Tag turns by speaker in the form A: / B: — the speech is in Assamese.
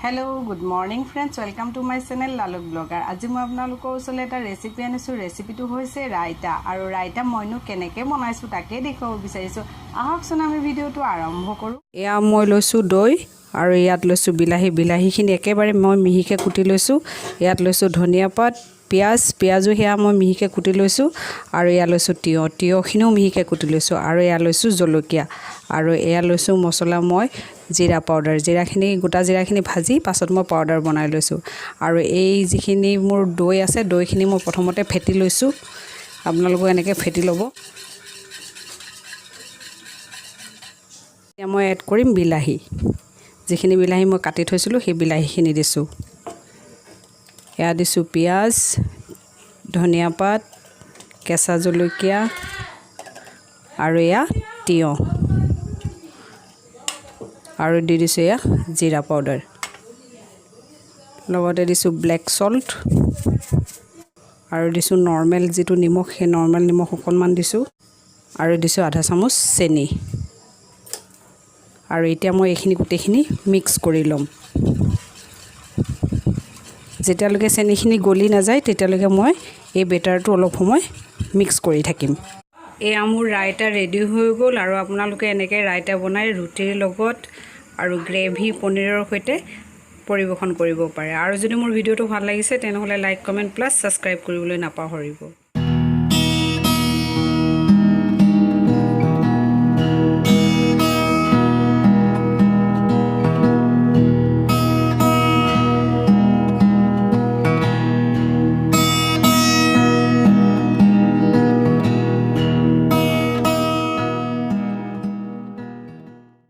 A: Hello, good morning friends. Welcome to my channel Laluk Blogger. আজি মই আপোনালোকৰ ওচৰলৈ এটা ৰেচিপি আনিছো। ৰেচিপিটো হৈছে ৰাইতা আৰু ৰাইতা মইনো কেনেকৈ বনাইছো তাকে দেখাব বিচাৰিছো। আহকচোন আমি ভিডিওটো আৰম্ভ কৰো। এয়া মই লৈছো দৈ আৰু ইয়াত লৈছো বিলাহীখিনি একেবাৰে মই মিহিকে কুটি লৈছো। ইয়াত লৈছো ধনিয়া পাত, পিয়াজো হেয়া মই মিহিকে কুটি লৈছো আৰু ইয়া লৈছো তিয়হখিনিও মিহিকে কুটি লৈছো আৰু ইয়া লৈছো জলকীয়া আৰু এয়া লৈছো মছলা মই জিৰা পাউডাৰ গোটা জিৰাখিনি ভাজি পাছত মই পাউডাৰ বনাই লৈছো আৰু এই যিখিনি মোৰ দৈ আছে দৈখিনি মই প্ৰথমতে ফেটি লৈছো। আপোনালোকে এনেকৈ ফেটি ল'ব। এতিয়া মই এড কৰিম বিলাহী। যিখিনি বিলাহী মই কাটি থৈছিলো সেই বিলাহীখিনি দিছো। এয়া দিছো পিয়াজ, ধনিয়া পাত, কেঁচা জলকীয়া আৰু এয়া তিয়হ আৰু দি দিছো এয়া জিৰা পাউডাৰ। লগতে দিছো ব্লেক সল্ট আৰু দিছো নৰ্মেল যিটো নিমখ সেই নৰ্মেল নিমখ অকণমান দিছো আৰু দিছো আধা চামুচ চেনি আৰু এতিয়া মই এইখিনি গোটেইখিনি মিক্স কৰি ল'ম। যেতিয়ালৈকে চেনিখিনি গলি নাযায় তেতিয়ালৈকে মই এই বেটাৰটো অলপ সময় মিক্স কৰি থাকিম। এয়া মোৰ ৰাইতা ৰেডি হৈ গ'ল আৰু আপোনালোকে এনেকৈ ৰাইতা বনাই ৰুটিৰ লগত আৰু গ্ৰেভি পনীৰৰ সৈতে পৰিৱেশন কৰিব পাৰে। আৰু যদি মোৰ ভিডিওটো ভাল লাগিছে তেনেহ'লে লাইক, কমেণ্ট প্লাছ ছাবস্ক্ৰাইব কৰিবলৈ নাপাহৰিব।